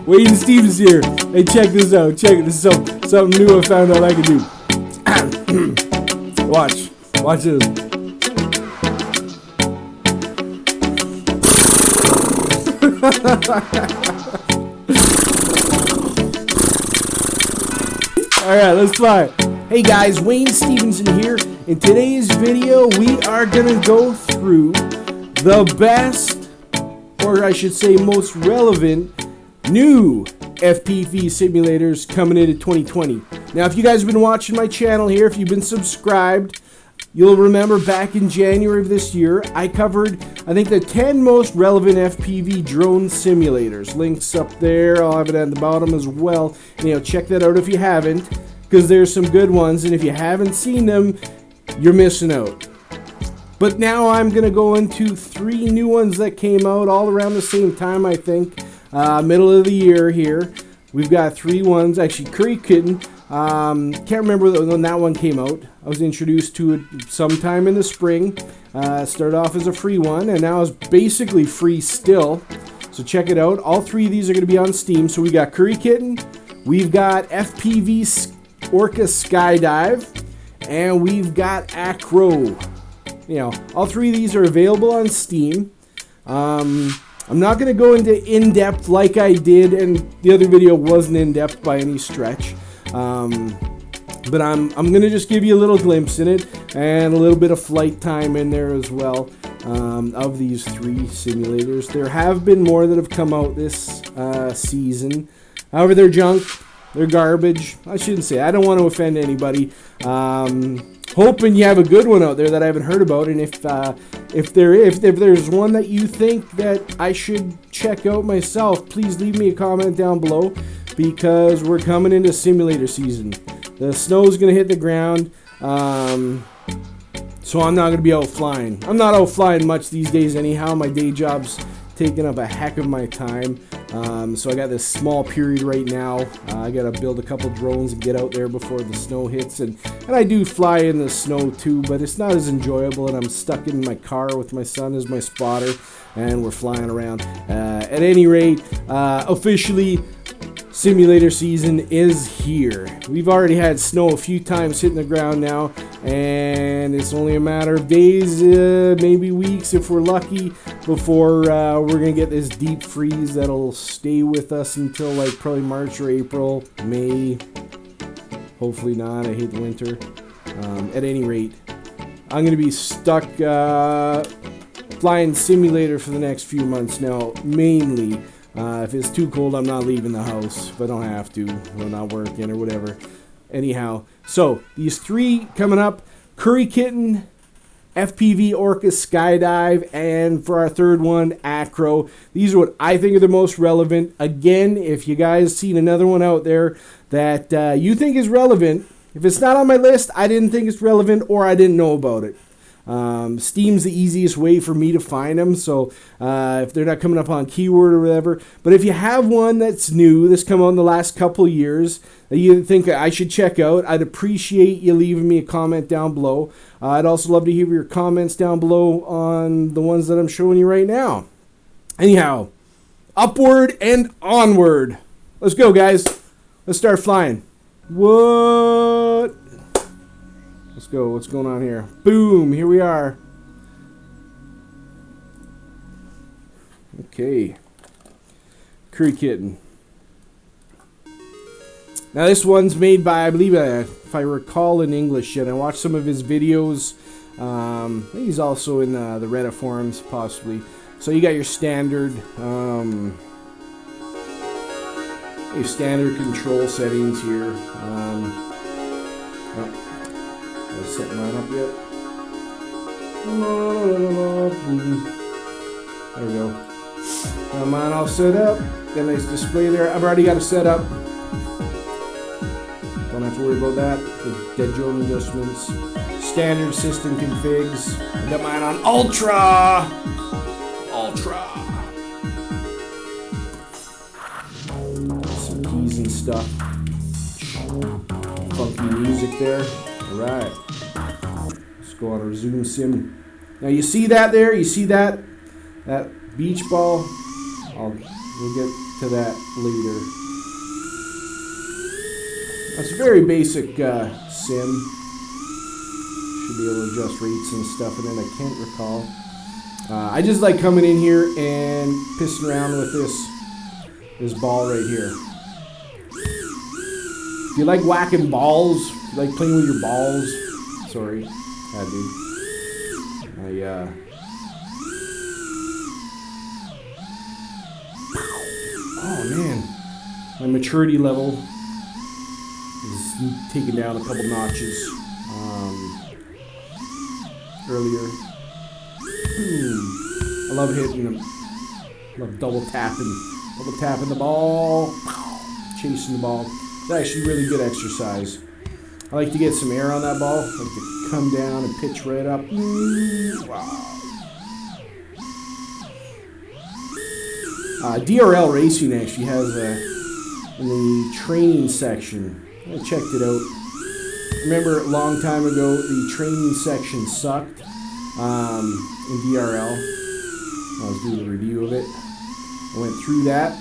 Wayne Stevens here. Hey, check this out. Check it. This is something new I found out I can do. Watch this. Alright, let's fly. Hey guys, Wayne Stevenson here. In today's video, we are going to go through the best, or I should say most relevant, new FPV simulators coming into 2020. Now, if you guys have been watching my channel here, if you've been subscribed, you'll remember back in January of this year, I covered, I think, the 10 most relevant FPV drone simulators. Links up there. I'll have it at the bottom as well. You know, check that out if you haven't, because there's some good ones, and if you haven't seen them, you're missing out. But now I'm going to go into 3 new ones that came out all around the same time, I think. Middle of the year here. We've got 3 ones. Actually, CurryKitten. Can't remember when that one came out. I was introduced to it sometime in the spring. Started off as a free one, and now it's basically free still. So check it out. All 3 of these are going to be on Steam. So we got CurryKitten, we've got FPV Orqa Skydive, and we've got AccrO. You know, all 3 of these are available on Steam. I'm not going to go into in-depth like I did, and the other video wasn't in-depth by any stretch. But I'm going to just give you a little glimpse in it, and a little bit of flight time in there as well, of these 3 simulators. There have been more that have come out this season. However, they're junk. They're garbage. I shouldn't say. I don't want to offend anybody. Hoping you have a good one out there that I haven't heard about, and if there's one that you think that I should check out myself, please leave me a comment down below, because we're coming into simulator season. The snow's gonna hit the ground, so I'm not gonna be out flying. I'm not out flying much these days anyhow. My day job's taking up a heck of my time. So I got this small period right now. I gotta build a couple drones and get out there before the snow hits, and I do fly in the snow too, but it's not as enjoyable, and I'm stuck in my car with my son as my spotter, and we're flying around. At any rate, officially, simulator season is here. We've already had snow a few times hitting the ground now, and it's only a matter of days, maybe weeks if we're lucky, before we're gonna get this deep freeze that'll stay with us until like probably March or April, May. Hopefully not. I hate the winter. At any rate, I'm gonna be stuck flying simulator for the next few months now, mainly. If it's too cold, I'm not leaving the house. If I don't have to, or not working or whatever. Anyhow, so these 3 coming up: CurryKitten, FPV Orqa Skydive, and for our 3rd one, AccrO. These are what I think are the most relevant. Again, if you guys seen another one out there that you think is relevant, if it's not on my list, I didn't think it's relevant, or I didn't know about it. Steam's the easiest way for me to find them, so if they're not coming up on keyword or whatever. But if you have one that's new, that's come out in the last couple years, that you think I should check out, I'd appreciate you leaving me a comment down below. I'd also love to hear your comments down below on the ones that I'm showing you right now. Anyhow, upward and onward. Let's go, guys. Let's start flying. What? Let's go. What's going on here? Boom. Here we are. Okay. CurryKitten. Now this one's made by, I believe, if I recall in English, and I watched some of his videos. I think he's also in the Reddit forums, possibly. So you got your standard control settings here. Did I set mine up yet? There we go. Got mine all set up. Got a nice display there. I've already got it set up. Don't have to worry about that. The dead drone adjustments. Standard system configs. I got mine on Ultra. Some keys and stuff. Funky music there. Alright. Let's go on our zoom sim. Now you see that there? You see that? That beach ball? We'll get to that later. That's a very basic sim. Should be able to adjust rates and stuff, and then I can't recall. I just like coming in here and pissing around with this ball right here. If you like whacking balls, if you like playing with your balls, sorry, dude. Oh man, my maturity level is taken down a couple notches earlier. I love hitting them. I love double tapping the ball, chasing the ball. It's actually really good exercise. I like to get some air on that ball. I like to come down and pitch right up. Wow. DRL Racing actually has in the training section. I checked it out. Remember a long time ago the training section sucked in DRL. I was doing a review of it. I went through that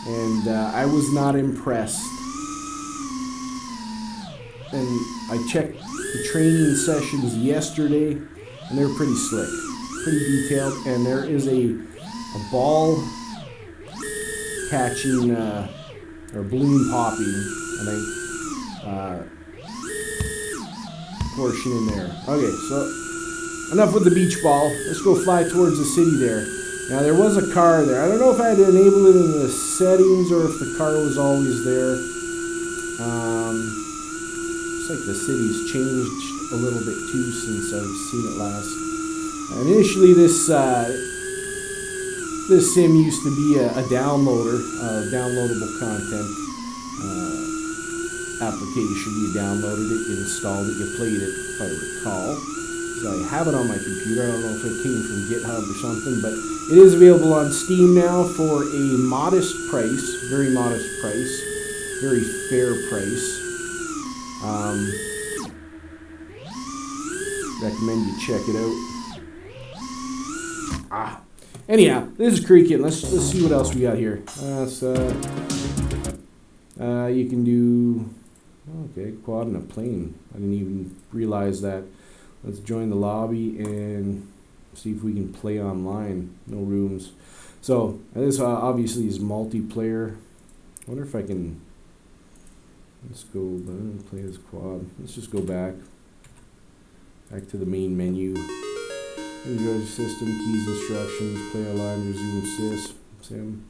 and I was not impressed. And I checked the training sessions yesterday and they're pretty slick, pretty detailed, and there is a ball catching or balloon popping, I think, portion in there. Okay, so enough with the beach ball. Let's go fly towards the city there. Now there was a car there. I don't know if I had to enable it in the settings or if the car was always there. Looks like the city's changed a little bit too since I've seen it last. And initially this sim used to be a downloader, downloadable content application. You downloaded it, you installed it, you played it, if I recall. So I have it on my computer. I don't know if it came from GitHub or something, but it is available on Steam now for a modest price, very modest price, very fair price. Recommend you check it out. Anyhow, this is CurryKitten. Let's see what else we got here. You can do quad in a plane. I didn't even realize that. Let's join the lobby and see if we can play online. No rooms. So this obviously is multiplayer. I wonder if I can. Let's go play this quad. Let's just go back to the main menu. Enjoy system, keys, instructions, play online, resume sim.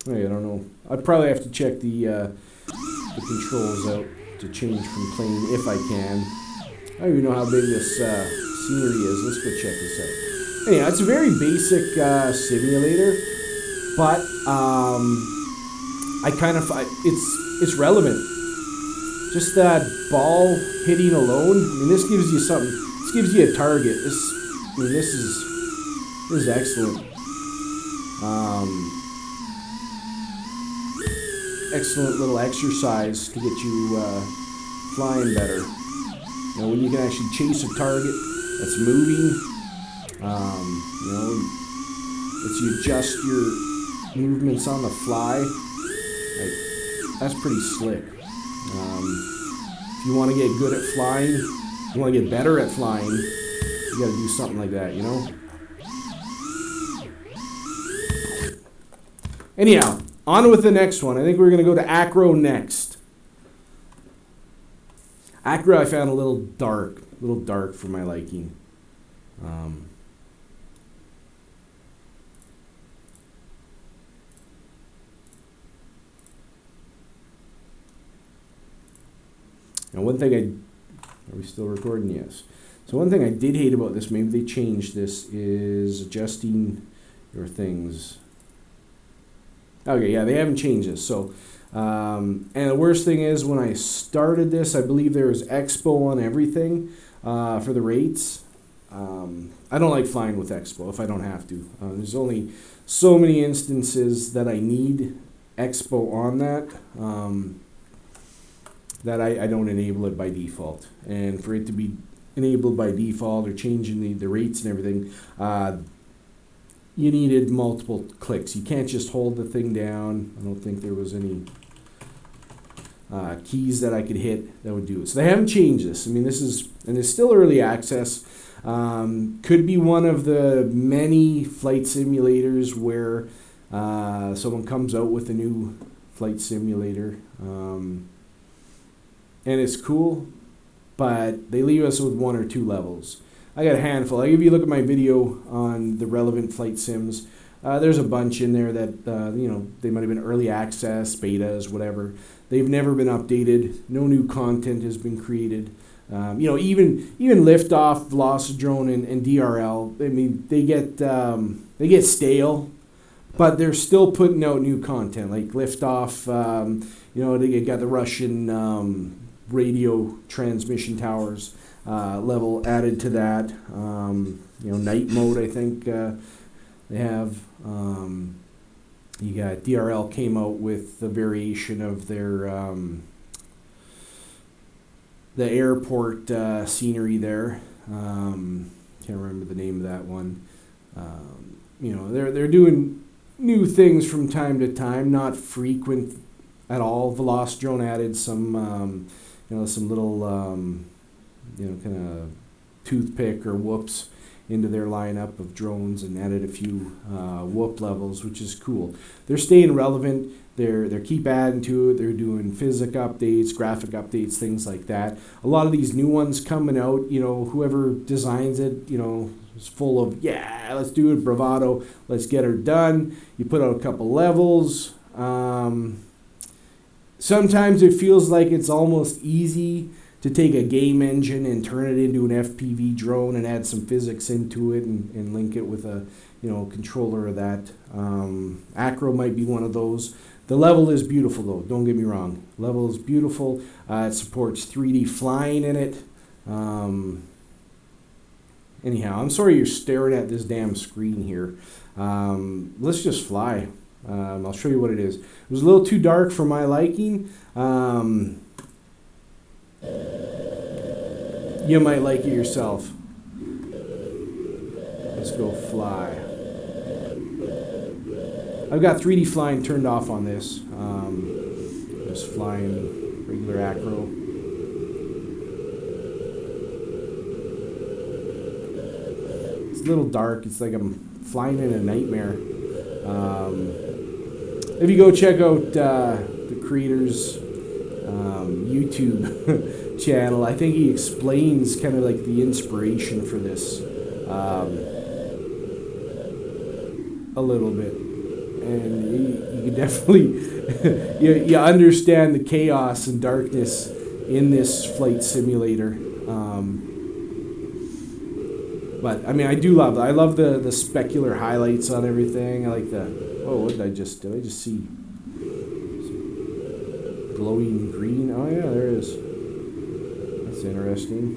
Hey, I don't know. I'd probably have to check the controls out to change from plane if I can. I don't even know how big this scenery is. Let's go check this out. Anyhow, it's a very basic simulator, but it's relevant. Just that ball hitting alone. I mean, this gives you something. This gives you a target. This is excellent. Excellent little exercise to get you flying better. You know, when you can actually chase a target that's moving, lets you adjust your movements on the fly. That's pretty slick. If you want to get good at flying, you want to get better at flying, you got to do something like that, you know? Anyhow, on with the next one. I think we're going to go to AccrO next. AccrO I found a little dark for my liking. Now one thing are we still recording? Yes. So one thing I did hate about this, maybe they changed this, is adjusting your things. Okay, yeah, they haven't changed this. So, and the worst thing is when I started this, I believe there was Expo on everything for the rates. I don't like flying with Expo if I don't have to. There's only so many instances that I need Expo on that. That I don't enable it by default. And for it to be enabled by default or changing the rates and everything, you needed multiple clicks. You can't just hold the thing down. I don't think there was any keys that I could hit that would do it. So they haven't changed this. I mean, this is, and it's still early access. Could be one of the many flight simulators where someone comes out with a new flight simulator. And it's cool, but they leave us with 1 or 2 levels. I got a handful. Like if you look at my video on the relevant flight sims, there's a bunch in there that, you know, they might have been early access, betas, whatever. They've never been updated. No new content has been created. You know, even Liftoff, Velocidrone, and DRL. I mean, they get stale, but they're still putting out new content. Like Liftoff, you know, they got the Russian radio transmission towers level added to that. You know, night mode, I think they have. You got DRL came out with the variation of their the airport scenery there. Can't remember the name of that one. You know, they're doing new things from time to time, not frequent at all. Velocidrone added some, you know, some little, you know, kind of toothpick or whoops into their lineup of drones and added a few whoop levels, which is cool. They're staying relevant. They're keep adding to it. They're doing physics updates, graphic updates, things like that. A lot of these new ones coming out, you know, whoever designs it, you know, is full of, yeah, let's do it, bravado, let's get her done. You put out a couple levels. Sometimes it feels like it's almost easy to take a game engine and turn it into an FPV drone and add some physics into it and link it with a, you know, controller of that. AccrO might be one of those. The level is beautiful though, don't get me wrong. Level is beautiful. It supports 3D flying in it. Anyhow, I'm sorry you're staring at this damn screen here. Let's just fly. I'll show you what it is. It was a little too dark for my liking. You might like it yourself. Let's go fly. I've got 3D flying turned off on this. Just flying regular AccrO. It's a little dark. It's like I'm flying in a nightmare. If you go check out the creator's YouTube channel, I think he explains kind of like the inspiration for this a little bit, and you can definitely you understand the chaos and darkness in this flight simulator. But I mean, I do love it. I love the specular highlights on everything. I like the, oh, what did I just see? Glowing green. Oh yeah, there it is. That's interesting.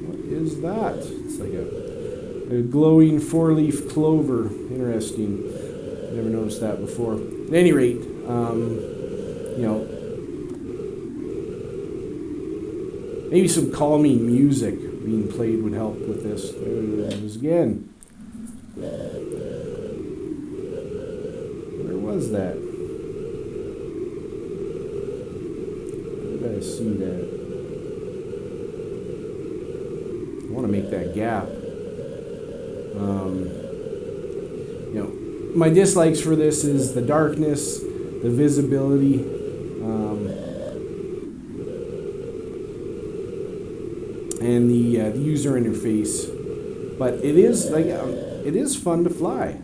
What is that? It's like a glowing 4-leaf clover. Interesting. Never noticed that before. At any rate, you know, maybe some calming music being played would help with this. There it is again. Where was that? Where did I see that? I want to make that gap. You know, my dislikes for this is the darkness, the visibility. And the user interface, but it is like it is fun to fly.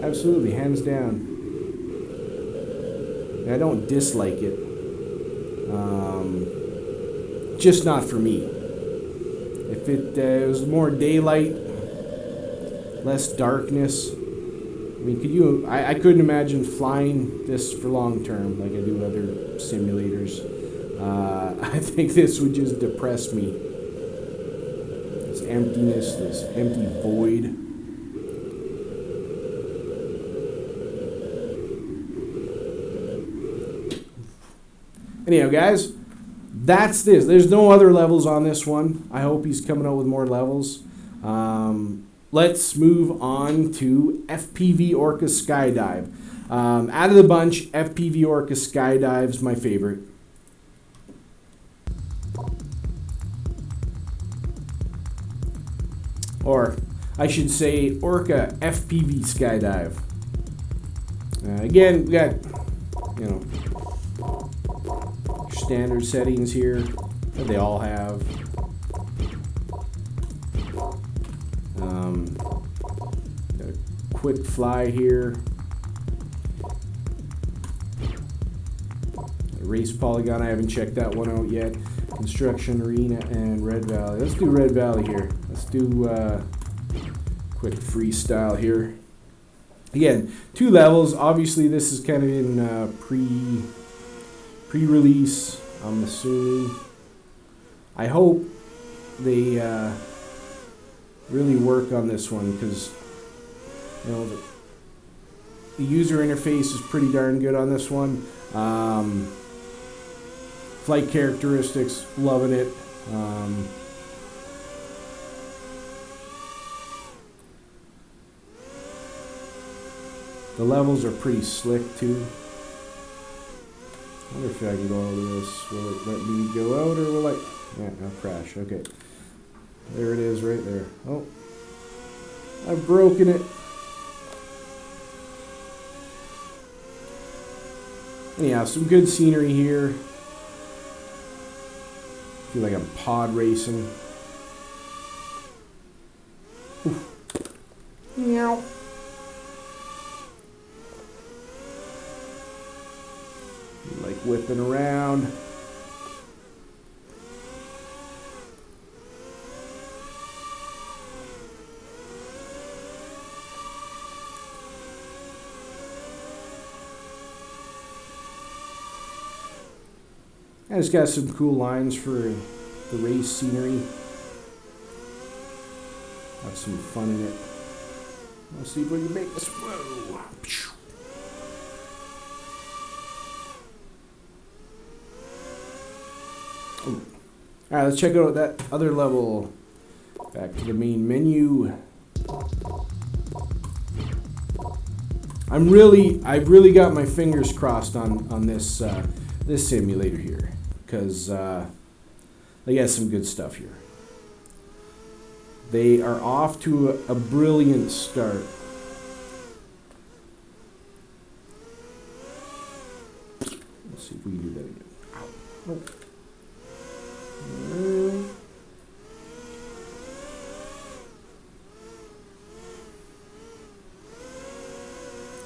Absolutely, hands down. I don't dislike it. Just not for me. If it was more daylight, less darkness. I mean, could you? I couldn't imagine flying this for long term like I do other simulators. I think this would just depress me. This emptiness, this empty void. Anyhow, guys, that's this. There's no other levels on this one. I hope he's coming out with more levels. Let's move on to FPV Orqa Skydive. Out of the bunch, FPV Orqa Skydive is my favorite. Or I should say Orqa FPV Skydive. Again, we got, you know, standard settings here that they all have. Got a quick fly here. A race polygon, I haven't checked that one out yet. Construction Arena and Red Valley. Let's do Red Valley here. Let's do quick freestyle here. Again, 2 levels. Obviously, this is kind of in pre-release, I'm assuming. I hope they really work on this one, because you know the user interface is pretty darn good on this one. Flight characteristics, loving it. The levels are pretty slick too. I wonder if I can go over this. Will it let me go out, or will I? Yeah, I'll crash. Okay. There it is right there. Oh. I've broken it. Anyhow, some good scenery here. Feel like I'm pod racing. Oof. Meow. Like whipping around. And it's got some cool lines for the race scenery. Have some fun in it. Let's see if we can make this. Whoa. Alright, let's check out that other level. Back to the main menu. I've really got my fingers crossed on this this simulator here, because they got some good stuff here. They are off to a brilliant start. Let's see if we can do that again. Ow. Oh.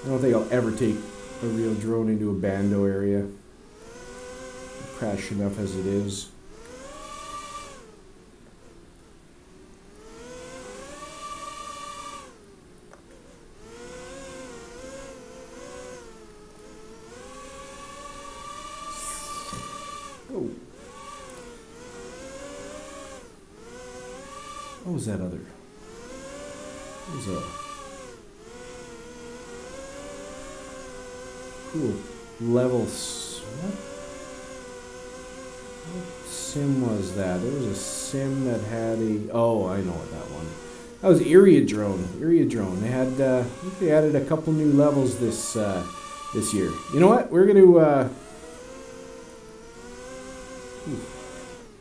I don't think I'll ever take a real drone into a bando area. I crash enough as it is. Oh. What was that other? What was that? Cool. Levels. What sim was that? There was a sim that had a. Oh, I know what that one. That was AccrO Drone. They had. I think they added a couple new levels this year. You know what? We're gonna.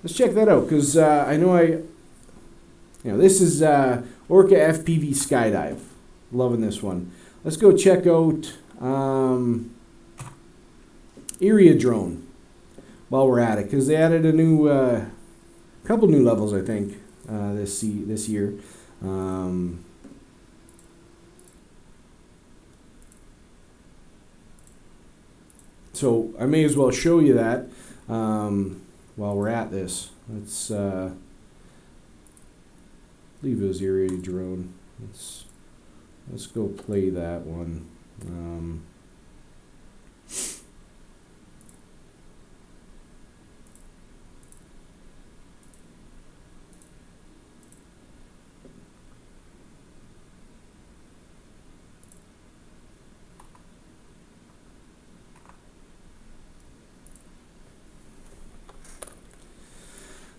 Let's check that out, because I know this is Orqa FPV Skydive. Loving this one. Let's go check out AccrO Drone while we're at it, because they added a new couple new levels, I think, this year. So I may as well show you that while we're at this. Let's leave it as AccrO Drone. Let's go play that one.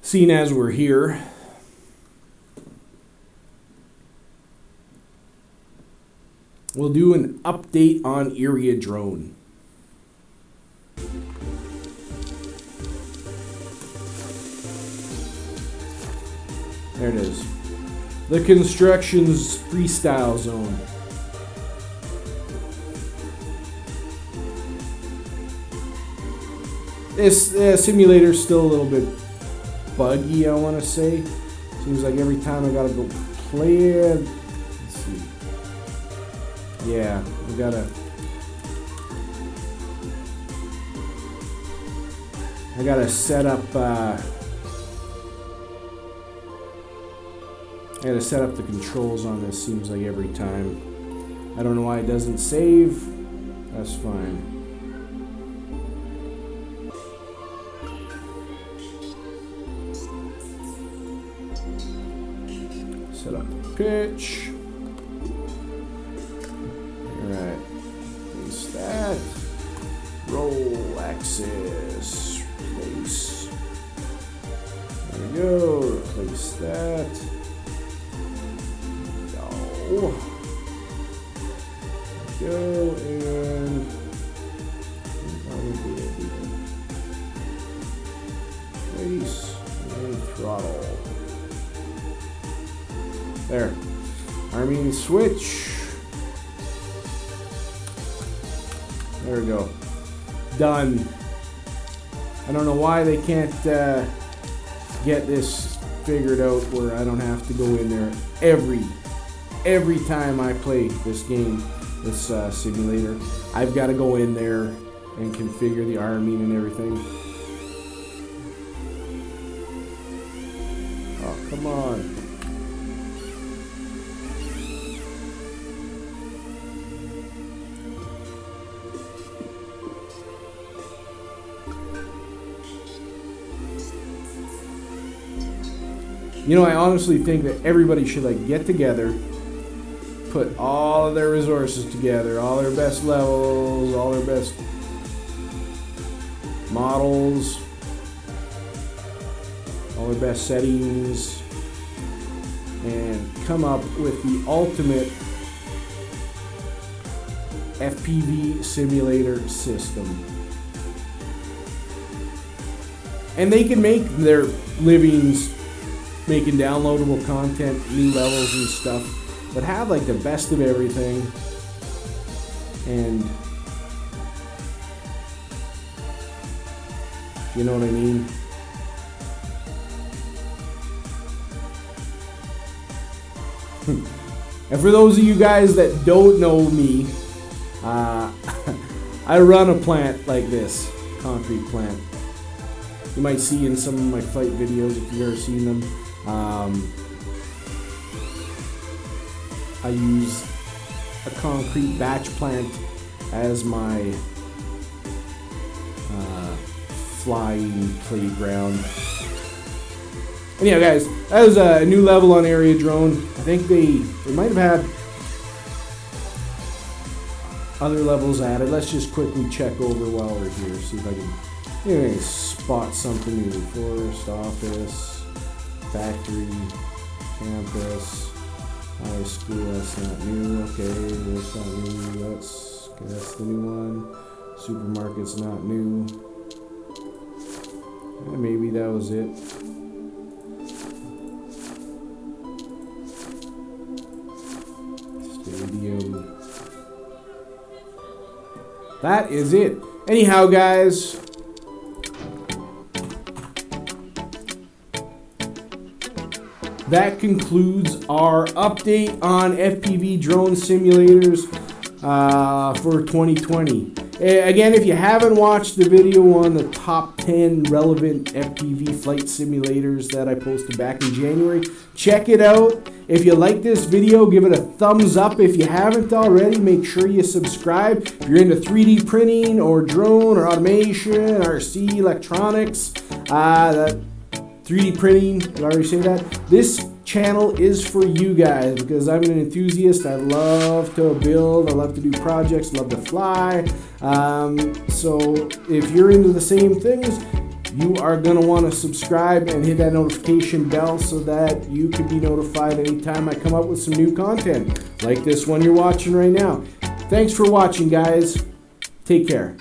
seeing as we're here, we'll do an update on AccrO Drone. There it is. The construction's freestyle zone. This simulator's still a little bit buggy, I want to say. Seems like every time I gotta go play it. Let's see. Yeah, we gotta. I gotta set up. I gotta set up the controls on this. Seems like every time. I don't know why it doesn't save. That's fine. Set up the pitch. Alright. Place that. Roll axis. Place. There we go. Replace that. Go. Go and place and throttle. There. Arming switch. There we go. Done. I don't know why they can't get this figured out where I don't have to go in there every time I play this game, this simulator. I've got to go in there and configure the arming and everything. Oh, come on. You know, I honestly think that everybody should like get together, put all of their resources together, all their best levels, all their best models, all their best settings, and come up with the ultimate FPV simulator system. And they can make their livings making downloadable content, new levels and stuff, but have like the best of everything. And you know what I mean? And for those of you guys that don't know me, I run a plant like this, concrete plant. You might see in some of my flight videos if you've ever seen them. I use a concrete batch plant as my flying playground. Anyhow, guys, that was a new level on AccrO Drone. I think they might have had other levels added. Let's just quickly check over while we're here, see if I can spot something new. Forest, office, factory, campus, high school. That's not new. Okay, that's not new. That's the new one. Supermarket's not new. Maybe that was it. Stadium. That is it. Anyhow, guys, that concludes our update on FPV drone simulators for 2020. Again, if you haven't watched the video on the top 10 relevant FPV flight simulators that I posted back in January, check it out. If you like this video, give it a thumbs up. If you haven't already, make sure you subscribe. If you're into 3D printing or drone or automation, RC, electronics, 3D printing, did I already say that? This channel is for you guys because I'm an enthusiast. I love to build, I love to do projects, love to fly. So if you're into the same things, you are going to want to subscribe and hit that notification bell so that you can be notified anytime I come up with some new content, like this one you're watching right now. Thanks for watching, guys. Take care.